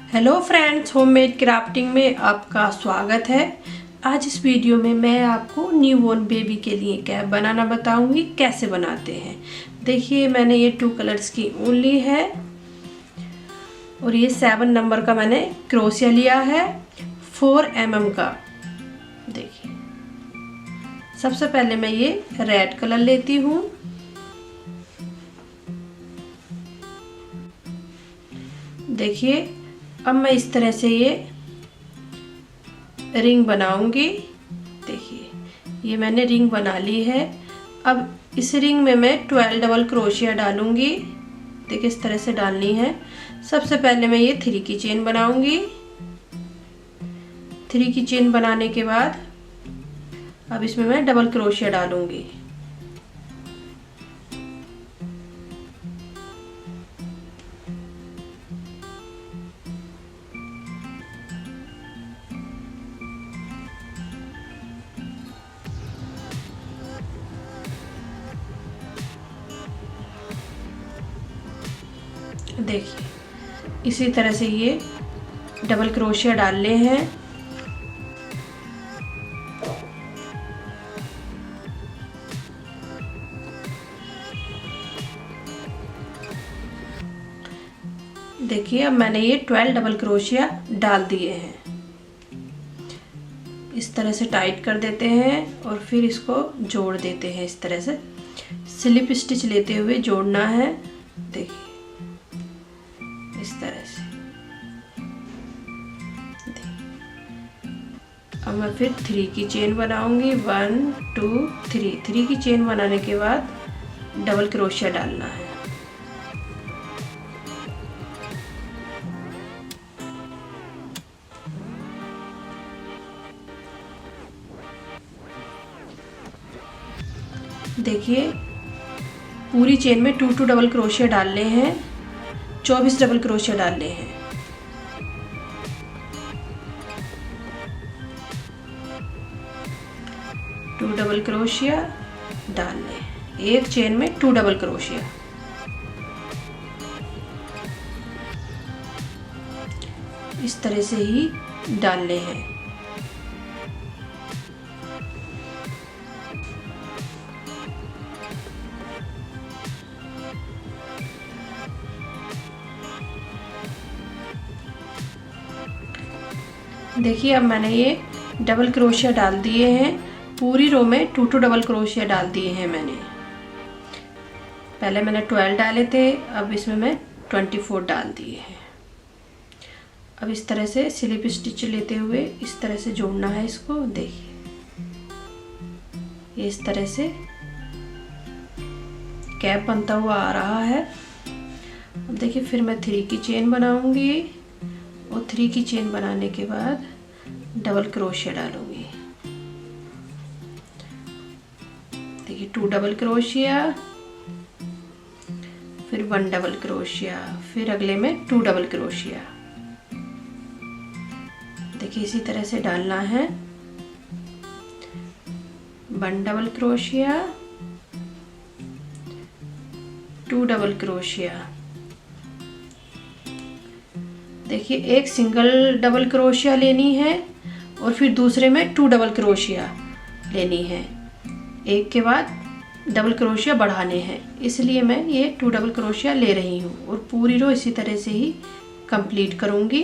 Hello friends, homemade crafting में आपका स्वागत है। आज इस वीडियो में मैं आपको न्यूबॉर्न बेबी के लिए कैप बनाना बताऊंगी, कैसे बनाते हैं। देखिए, मैंने ये 2 कलर्स की ऊन ली है और ये 7 नंबर का मैंने क्रोशिया लिया है 4 mm का। देखिए, सबसे पहले मैं ये रेड कलर लेती हूँ। देखिए, अब मैं इस तरह से ये रिंग बनाऊंगी। देखिए, ये मैंने रिंग बना ली है। अब इस रिंग में मैं 12 डबल क्रोशिया डालूंगी। देखिए, इस तरह से डालनी है। सबसे पहले मैं ये 3 की चेन बनाऊंगी। 3 की चेन बनाने के बाद अब इसमें मैं डबल क्रोशिया डालूंगी। देखिए, इसी तरह से ये डबल क्रोशिया डालने हैं। देखिए, अब मैंने ये 12 डबल क्रोशिया डाल दिए हैं। इस तरह से टाइट कर देते हैं और फिर इसको जोड़ देते हैं। इस तरह से स्लिप स्टिच लेते हुए जोड़ना है। देखिए, इस तरह से। अब मैं फिर 3 की चेन बनाऊंगी। 1 2 3। 3 की चेन बनाने के बाद डबल क्रोशिया डालना है। देखिए, पूरी चेन में 2 डबल क्रोशिया डालने हैं। 24 डबल क्रोशिया डालने हैं। टू डबल क्रोशिया डालने हैं। एक चेन में 2 डबल क्रोशिया। इस तरह से ही डालने हैं। देखिए, अब मैंने ये डबल क्रोशिया डाल दिए हैं। पूरी रो में 2 डबल क्रोशिया डाल दिए हैं मैंने। पहले मैंने 12 डाले थे, अब इसमें मैं 24 डाल दिए हैं। अब इस तरह से स्लिप स्टिच लेते हुए इस तरह से जोड़ना है इसको। देखिए, ये इस तरह से कैप बनता हुआ आ रहा है। अब देखिए, फिर मैं 3 की चेन बनाऊंगी और 3 की चेन बनाने के बाद डबल क्रोशिया डालूंगी। देखिए, 2 डबल क्रोशिया, फिर 1 डबल क्रोशिया, फिर अगले में 2 डबल क्रोशिया। देखिए, इसी तरह से डालना है। 1 डबल क्रोशिया, 2 डबल क्रोशिया। देखिए, एक सिंगल डबल क्रोशिया लेनी है और फिर दूसरे में 2 डबल क्रोशिया लेनी है। एक के बाद डबल क्रोशिया बढ़ाने हैं, इसलिए मैं ये 2 डबल क्रोशिया ले रही हूँ और पूरी रो इसी तरह से ही कंप्लीट करूँगी।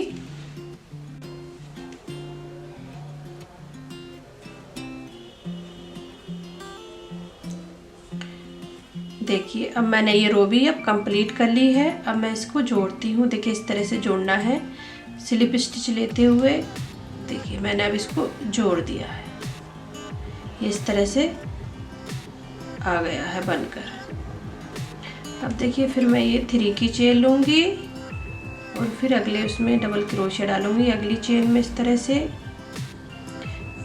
देखिए, अब मैंने ये रो भी अब कंप्लीट कर ली है। अब मैं इसको जोड़ती हूँ। देखिए, इस तरह से जोड़ना है स्लिप स्टिच लेते हुए। देखिए, मैंने अब इसको जोड़ दिया है। ये इस तरह से आ गया है बनकर। अब देखिए, फिर मैं ये 3 की चेन लूँगी और फिर अगले उसमें डबल क्रोशिया डालूँगी अगली चेन में इस तरह से।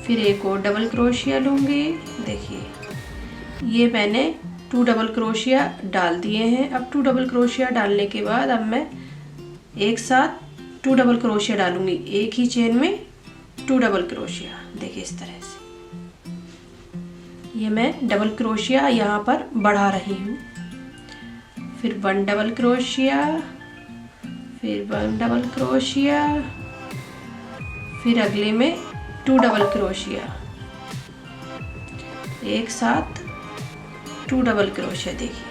फिर एक और डबल क्रोशिया लूँगी। देखिए, ये मैंने 2 डबल क्रोशिया डाल दिए हैं। अब 2 डबल क्रोशिया डालने के बाद अब मैं एक साथ 2 डबल क्रोशिया डालूंगी। एक ही चेन में 2 डबल क्रोशिया। देखिए, इस तरह से ये मैं डबल क्रोशिया यहाँ पर बढ़ा रही हूँ। फिर 1 डबल क्रोशिया, फिर 1 डबल क्रोशिया, फिर अगले में 2 डबल क्रोशिया, एक साथ 2 डबल क्रोशिया। देखिए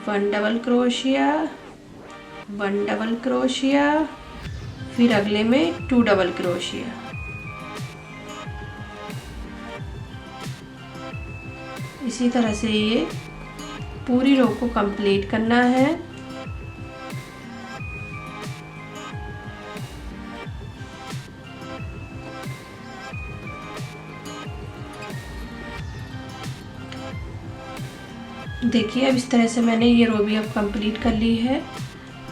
1 डबल क्रोशिया, 1 डबल क्रोशिया, फिर अगले में 2 डबल क्रोशिया। इसी तरह से ये पूरी रो को कंप्लीट करना है। देखिए अब इस तरह से मैंने ये रो भी अब कंप्लीट कर ली है।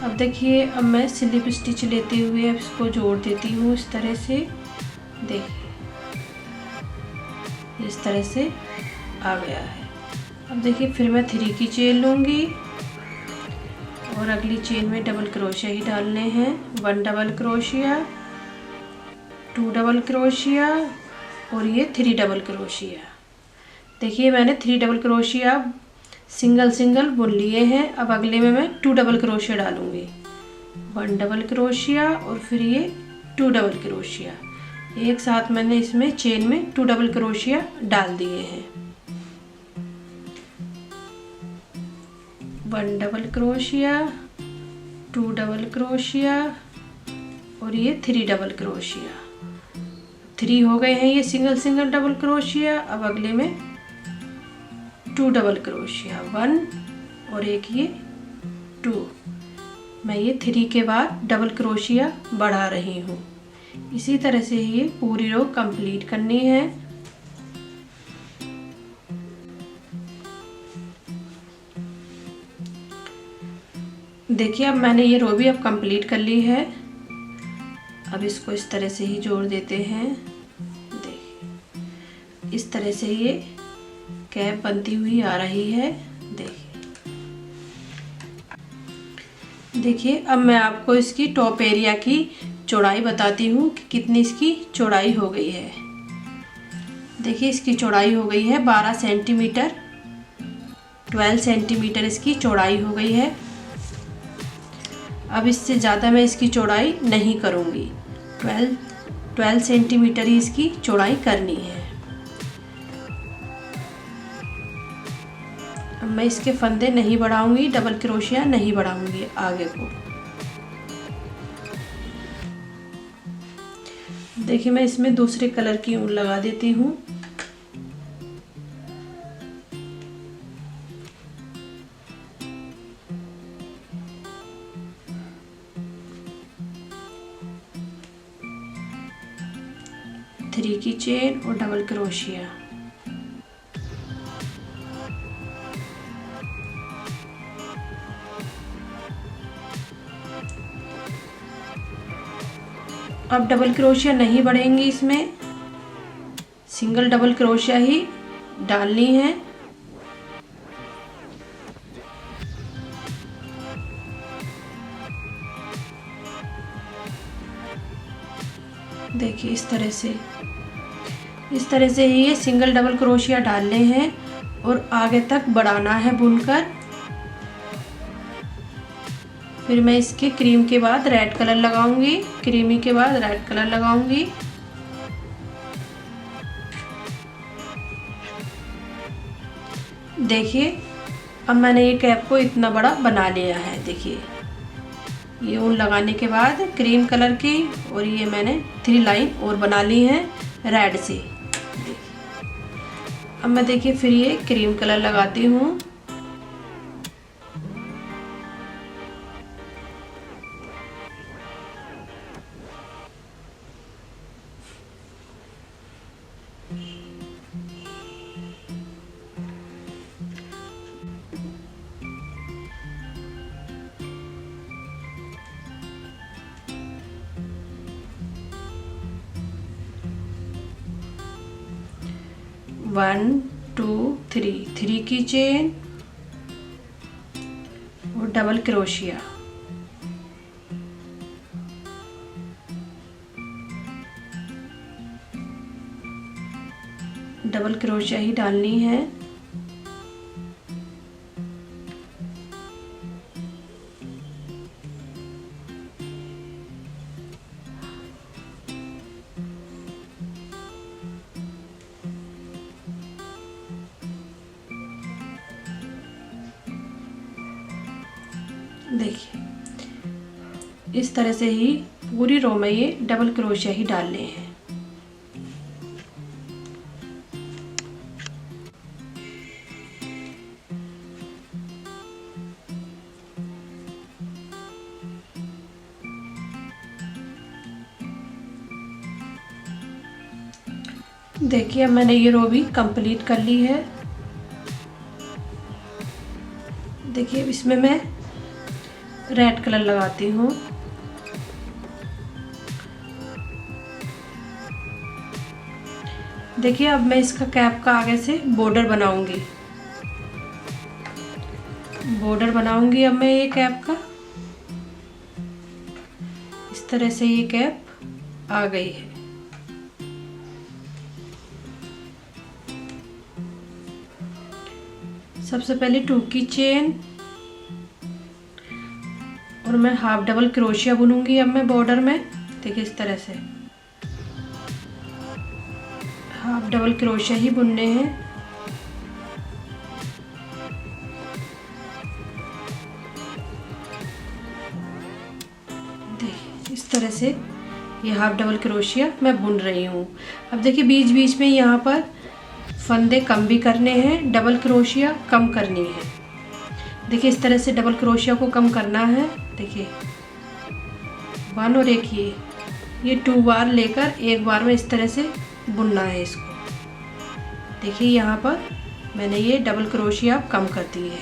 अब देखिए अब मैं स्लिप स्टिच लेते हुए अब इसको जोड़ देती हूँ इस तरह से। देखिए इस तरह से आ गया है। अब देखिए फिर मैं 3 की चेन लूँगी और अगली चेन में डबल क्रोशिया ही डालने हैं। 1 डबल क्रोशिया, 2 डबल क्रोशिया और ये 3 डबल क्रोशिया। देखिए मैंने 3 डबल क्रोशिया सिंगल सिंगल बुन लिए हैं। अब अगले में मैं 2 डबल क्रोशिया डालूँगी। 1 डबल क्रोशिया और फिर ये 2 डबल क्रोशिया। एक साथ मैंने इसमें चेन में 2 डबल क्रोशिया डाल दिए हैं। 1 डबल क्रोशिया, 2 डबल क्रोशिया और ये 3 डबल क्रोशिया। 3 हो गए हैं ये सिंगल सिंगल डबल क्रोशिया। अब अगले में 2 डबल क्रोशिया, 1 और एक ये 2। मैं ये 3 के बाद डबल क्रोशिया बढ़ा रही हूँ। इसी तरह से ये पूरी रो कंप्लीट करनी है। देखिए अब मैंने ये रो भी अब कंप्लीट कर ली है। अब इसको इस तरह से ही जोड़ देते हैं। देखिए इस तरह से ये कैप बनती हुई आ रही है। देखिए अब मैं आपको इसकी टॉप एरिया की चौड़ाई बताती हूँ कि कितनी इसकी चौड़ाई हो गई है। देखिए इसकी चौड़ाई हो गई है 12 सेंटीमीटर, 12 सेंटीमीटर इसकी चौड़ाई हो गई है। अब इससे ज़्यादा मैं इसकी चौड़ाई नहीं करूँगी। 12 सेंटीमीटर ही इसकी चौड़ाई करनी है। अब मैं इसके फंदे नहीं बढ़ाऊंगी, डबल क्रोशिया नहीं बढ़ाऊंगी आगे को। देखिए मैं इसमें दूसरे कलर की ऊन लगा देती हूँ। थ्री की चेन और डबल क्रोशिया। अब डबल क्रोशिया नहीं बढ़ेंगी, इसमें सिंगल डबल क्रोशिया ही डालनी है। देखिए इस तरह से ही ये सिंगल डबल क्रोशिया डालने हैं और आगे तक बढ़ाना है बुनकर। फिर मैं इसके क्रीम के बाद रेड कलर लगाऊंगी, क्रीमी के बाद रेड कलर लगाऊंगी। देखिए अब मैंने ये कैप को इतना बड़ा बना लिया है। देखिए ये ऊन लगाने के बाद क्रीम कलर की और ये मैंने 3 लाइन और बना ली हैं रेड से। अब मैं देखिए फिर ये क्रीम कलर लगाती हूँ। वन टू थ्री, 3 की चेन और डबल क्रोशिया। डबल क्रोशिया ही डालनी है। देखिए इस तरह से ही पूरी रो में ये डबल क्रोशिया ही डालने हैं। देखिए अब मैंने ये रो भी कंप्लीट कर ली है। देखिए इसमें मैं रेड कलर लगाती हूँ। देखिए अब मैं इसका कैप का आगे से बॉर्डर बनाऊंगी। अब मैं ये कैप का इस तरह से ये कैप आ गई है। सबसे पहले 2 की चेन और मैं हाफ डबल क्रोशिया बुनूंगी अब मैं बॉर्डर में। देखिए इस तरह से हाफ डबल क्रोशिया ही बुनने हैं। देखिए इस तरह से ये हाफ डबल क्रोशिया मैं बुन रही हूँ। अब देखिए बीच बीच में यहाँ पर फंदे कम भी करने हैं, डबल क्रोशिया कम करनी है। देखिए इस तरह से डबल क्रोशिया को कम करना है। देखिए 1 और 1 ये 2 बार लेकर एक बार में इस तरह से बुनना है इसको। देखिए यहाँ पर मैंने ये डबल क्रोशिया कम कर दी है।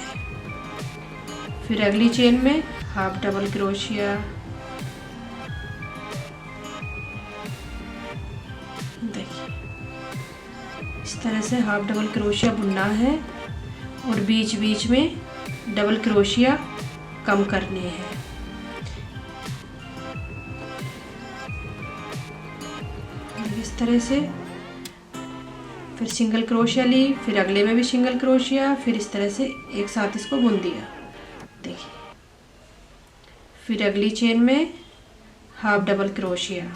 फिर अगली चेन में हाफ डबल क्रोशिया। देखिए इस तरह से हाफ डबल क्रोशिया बुनना है और बीच बीच में डबल क्रोशिया कम करने हैं। इस तरह से फिर सिंगल क्रोशिया ली, फिर अगले में भी सिंगल क्रोशिया, फिर इस तरह से एक साथ इसको बुन दिया। देखिए फिर अगली चेन में हाफ डबल क्रोशिया।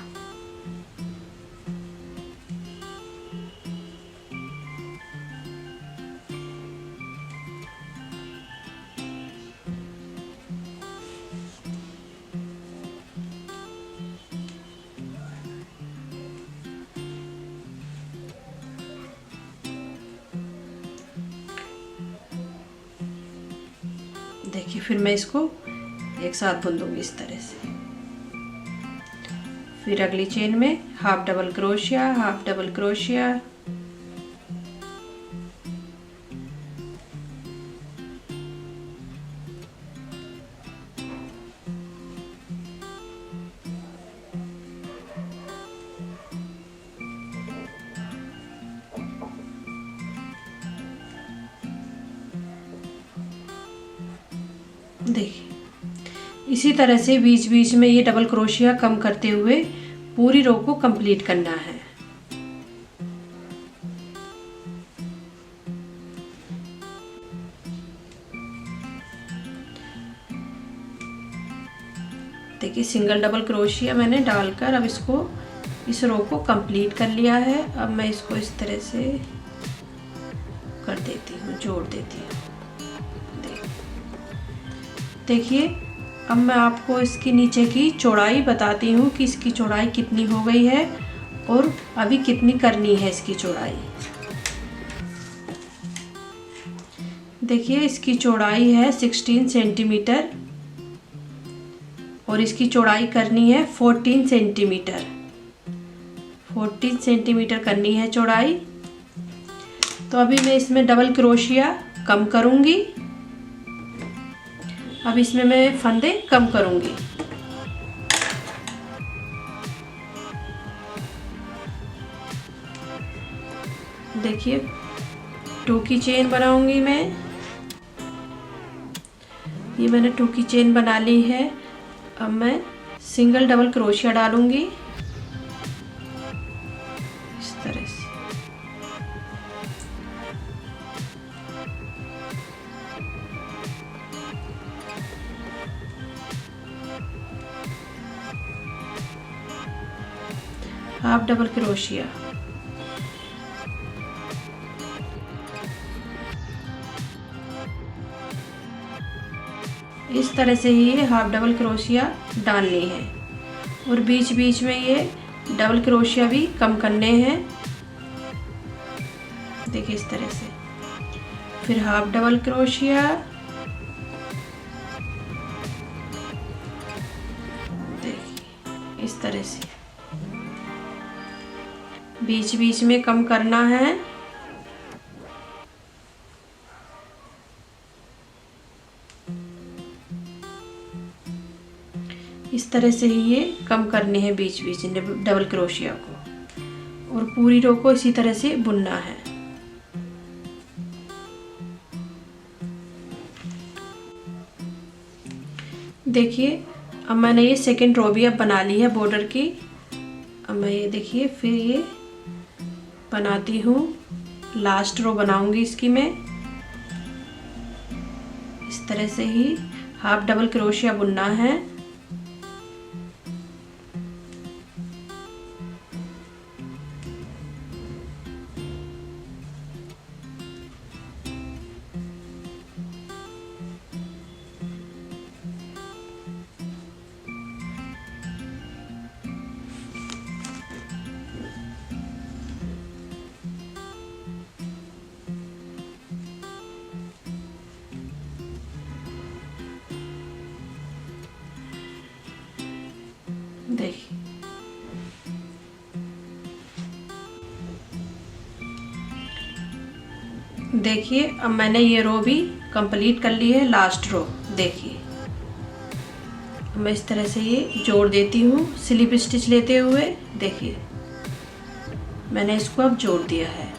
देखिए फिर मैं इसको एक साथ बुन दूंगी इस तरह से। फिर अगली चेन में half double crochet, half double crochet. देखिए इसी तरह से बीच बीच में ये डबल क्रोशिया कम करते हुए पूरी रो को कंप्लीट करना है। देखिए सिंगल डबल क्रोशिया मैंने डालकर अब इसको इस रो को कंप्लीट कर लिया है। अब मैं इसको इस तरह से कर देती हूँ, जोड़ देती हूँ। देखिए अब मैं आपको इसकी नीचे की चौड़ाई बताती हूँ कि इसकी चौड़ाई कितनी हो गई है और अभी कितनी करनी है इसकी चौड़ाई। देखिए इसकी चौड़ाई है 16 सेंटीमीटर और इसकी चौड़ाई करनी है 14 सेंटीमीटर। 14 सेंटीमीटर करनी है चौड़ाई। तो अभी मैं इसमें डबल क्रोशिया कम करूँगी। अब इसमें मैं फंदे कम करूँगी। देखिए 2 की चेन बनाऊंगी मैं। ये मैंने 2 की चेन बना ली है। अब मैं सिंगल डबल क्रोशिया डालूंगी इस तरह से। Half double crochet. इस तरह से ही ये हाफ डबल क्रोशिया डालनी है और बीच बीच में ये डबल क्रोशिया भी कम करने हैं। देखिए इस तरह से, फिर हाफ डबल क्रोशिया, देखिए इस तरह से बीच बीच में कम करना है। इस तरह से ही ये कम करने हैं बीच बीच में डबल क्रोशिया को, और पूरी रो को इसी तरह से बुनना है। देखिए अब मैंने ये सेकेंड रो भी अब बना ली है बॉर्डर की। अब मैं ये देखिए फिर ये बनाती हूँ, लास्ट रो बनाऊंगी इसकी मैं। इस तरह से ही हाफ डबल क्रोशिया बुनना है। देखिए देखिए अब मैंने ये रो भी कंप्लीट कर ली है, लास्ट रो। देखिए मैं इस तरह से ये जोड़ देती हूँ स्लिप स्टिच लेते हुए। देखिए मैंने इसको अब जोड़ दिया है।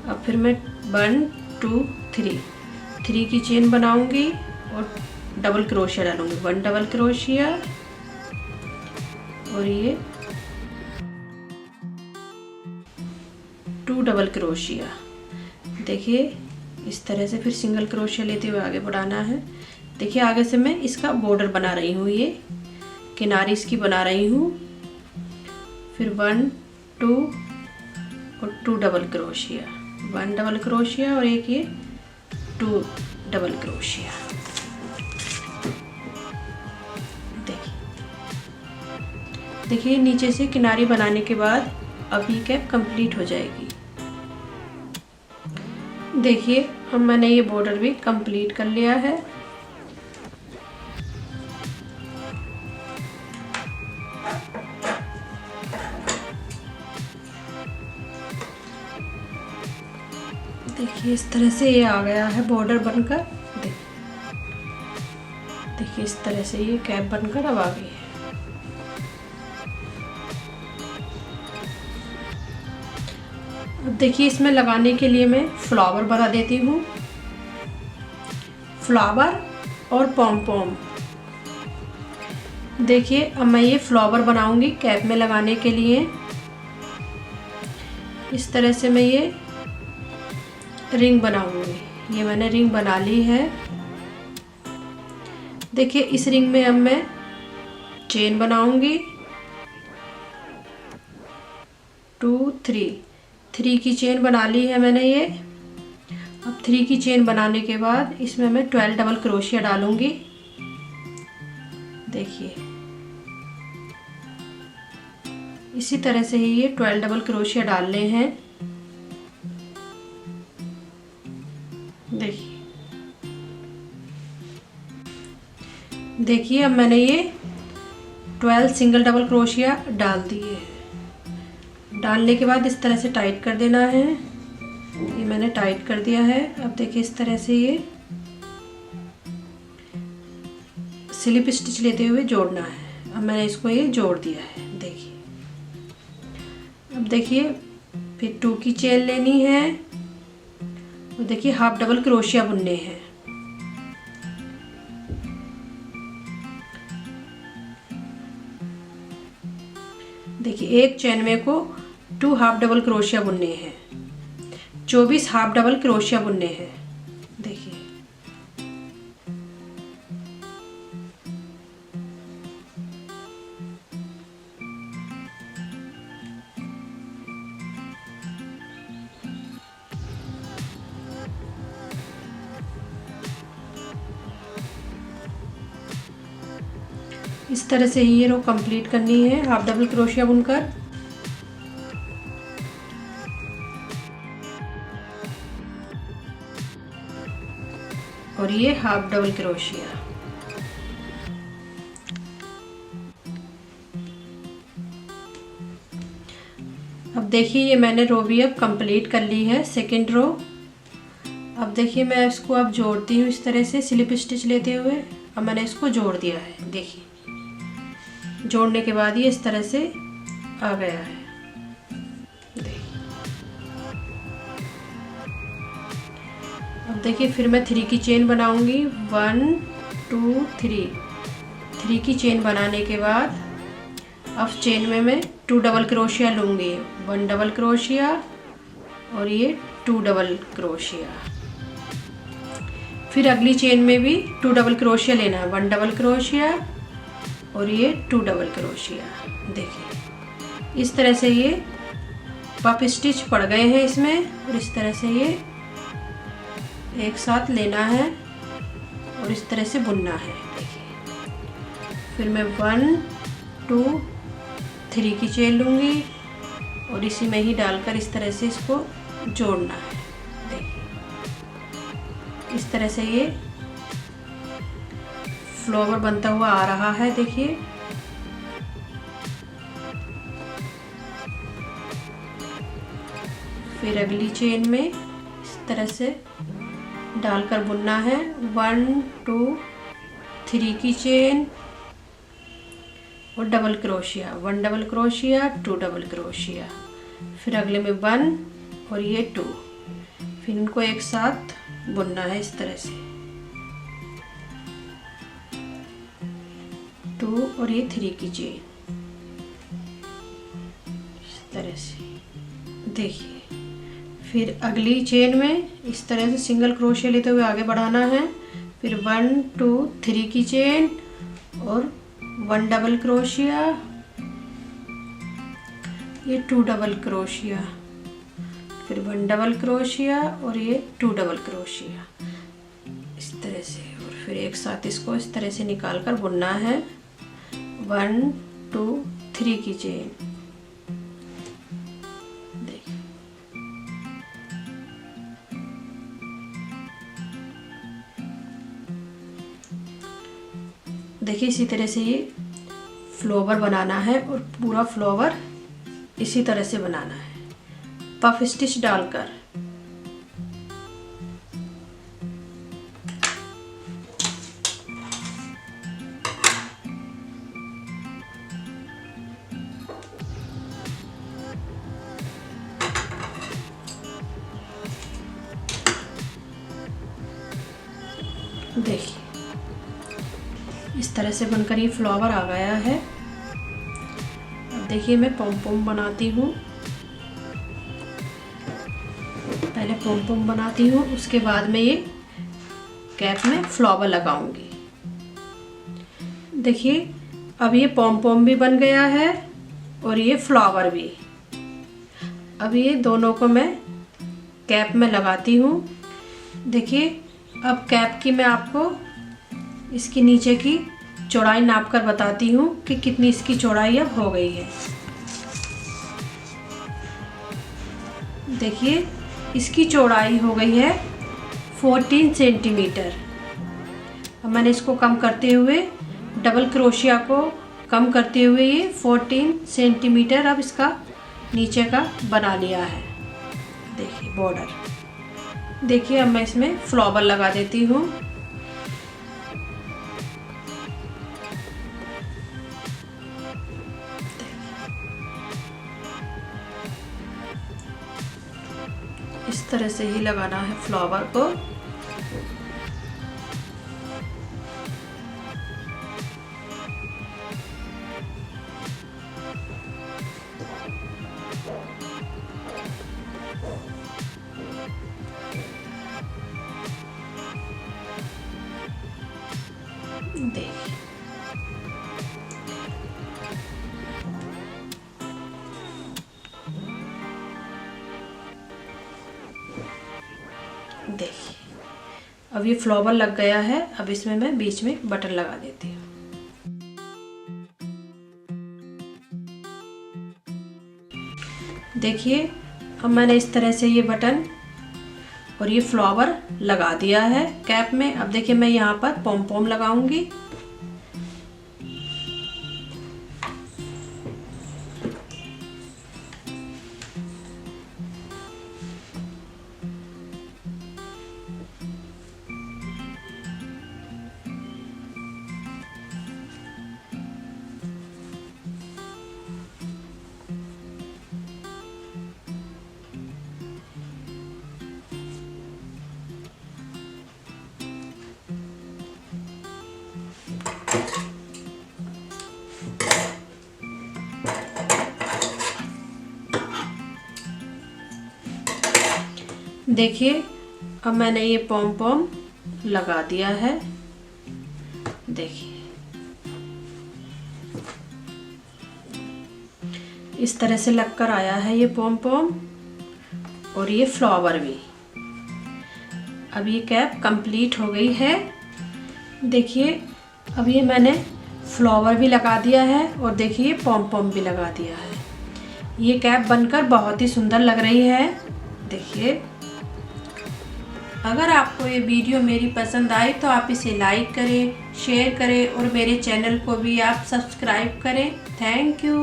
अब फिर मैं 1 2 3 की चेन बनाऊंगी और डबल क्रोशिया डालूंगी। 1 डबल क्रोशिया और ये 2 डबल क्रोशिया। देखिए इस तरह से फिर सिंगल क्रोशिया लेते हुए आगे बढ़ाना है। देखिए आगे से मैं इसका बॉर्डर बना रही हूँ, ये किनारी इसकी बना रही हूँ। फिर 1 2 और 2 डबल क्रोशिया, 1 डबल क्रोशिया और एक ये 2 डबल क्रोशिया। देखिए नीचे से किनारी बनाने के बाद अब ये कैप कंप्लीट हो जाएगी। देखिए अब मैंने ये बॉर्डर भी कंप्लीट कर लिया है। देखिए इस तरह से ये आ गया है बॉर्डर बनकर। देखिए इस तरह से ये कैप बनकर अब आ गई है। अब देखिए इसमें लगाने के लिए मैं फ्लावर बना देती हूँ, फ्लावर और पॉम पॉम। देखिए अब मैं ये फ्लावर बनाऊंगी कैप में लगाने के लिए। इस तरह से मैं ये रिंग बनाऊंगी। ये मैंने रिंग बना ली है। देखिए इस रिंग में अब मैं चेन बनाऊंगी 2 3 की चेन बना ली है मैंने ये। अब 3 की चेन बनाने के बाद इसमें मैं 12 डबल क्रोशिया डालूंगी। देखिए इसी तरह से ही ये 12 डबल क्रोशिया डालने हैं। देखिए अब मैंने ये 12 सिंगल डबल क्रोशिया डाल दिए। डालने के बाद इस तरह से टाइट कर देना है। ये मैंने टाइट कर दिया है। अब देखिए इस तरह से ये स्लिप स्टिच लेते हुए जोड़ना है। अब मैंने इसको ये जोड़ दिया है। देखिए अब देखिए फिर 2 की चेन लेनी है और देखिए हाफ डबल क्रोशिया बुनने हैं। देखिए एक चेन में को 2 हाफ डबल क्रोशिया बुनने हैं, 24 हाफ डबल क्रोशिया बुनने हैं। देखिए इस तरह से ही ये रो कंप्लीट करनी है हाफ डबल क्रोशिया बुनकर। और ये हाफ डबल क्रोशिया। अब देखिए ये मैंने रो भी अब कंप्लीट कर ली है, सेकंड रो। अब देखिए मैं इसको अब जोड़ती हूँ इस तरह से स्लिप स्टिच लेते हुए। अब मैंने इसको जोड़ दिया है, देखिए जोड़ने के बाद ये इस तरह से आ गया है। अब देखिए फिर मैं 3 की चेन बनाऊंगी, 1 2 3 की चेन बनाने के बाद अब चेन में मैं 2 डबल क्रोशिया लूँगी, 1 डबल क्रोशिया और ये 2 डबल क्रोशिया। फिर अगली चेन में भी 2 डबल क्रोशिया लेना है, 1 डबल क्रोशिया और ये 2 डबल क्रोशिया। देखिए इस तरह से ये पफ स्टिच पड़ गए हैं इसमें, और इस तरह से ये एक साथ लेना है और इस तरह से बुनना है। देखिए फिर मैं 1 2 3 की चेन लूँगी और इसी में ही डालकर इस तरह से इसको जोड़ना है। देखिए इस तरह से ये फ्लावर बनता हुआ आ रहा है। देखिए फिर अगली चेन में इस तरह से डालकर बुनना है, 1 2 3 की चेन और double crochet, 1 double crochet 2 double crochet, फिर अगले में 1 और ये 2, फिर इनको एक साथ बुनना है इस तरह से, 2 और ये 3 की चेन इस तरह से। देखिए फिर अगली चेन में इस तरह से सिंगल क्रोशिया लेते हुए आगे बढ़ाना है, फिर 1 2 3 की चेन और 1 डबल क्रोशिया, ये 2 डबल क्रोशिया, फिर 1 डबल क्रोशिया और ये 2 डबल क्रोशिया इस तरह से, और फिर एक साथ इसको इस तरह से निकाल कर बुनना है, 1 2 3 की चेन। देखिए इसी तरह से ये फ्लावर बनाना है और पूरा फ्लावर इसी तरह से बनाना है पफ स्टिच डालकर। देखिए इस तरह से बनकर ये फ्लावर आ गया है। अब देखिए मैं पॉम पॉम बनाती हूँ, पहले पॉम पॉम बनाती हूँ, उसके बाद में ये कैप में फ्लावर लगाऊंगी। देखिए अब ये पॉम पॉम भी बन गया है और ये फ्लावर भी। अब ये दोनों को मैं कैप में लगाती हूँ। देखिए अब कैप की मैं आपको इसकी नीचे की चौड़ाई नाप कर बताती हूँ कि कितनी इसकी चौड़ाई अब हो गई है। देखिए इसकी चौड़ाई हो गई है 14 सेंटीमीटर। अब मैंने इसको कम करते हुए डबल क्रोशिया को कम करते हुए ये 14 सेंटीमीटर अब इसका नीचे का बना लिया है। देखिए बॉर्डर। देखिए अब मैं इसमें फ्लावर लगा देती हूँ। इस तरह से ही लगाना है फ्लावर को। देखिए देखिए अब ये फ्लावर लग गया है। अब इसमें मैं बीच में बटन लगा देती हूँ। देखिए अब मैंने इस तरह से ये बटन और ये फ्लावर लगा दिया है कैप में। अब देखिए मैं यहाँ पर पॉम पॉम लगाऊंगी। देखिए अब मैंने ये पॉम पॉम लगा दिया है। देखिए इस तरह से लगकर आया है ये पॉम पॉम और ये फ्लावर भी। अब ये कैप कंप्लीट हो गई है। देखिए अब ये मैंने फ्लावर भी लगा दिया है और देखिए पॉम पॉम भी लगा दिया है। ये कैप बनकर बहुत ही सुंदर लग रही है। देखिए अगर आपको ये वीडियो मेरी पसंद आई तो आप इसे लाइक करें, शेयर करें और मेरे चैनल को भी आप सब्सक्राइब करें। Thank you.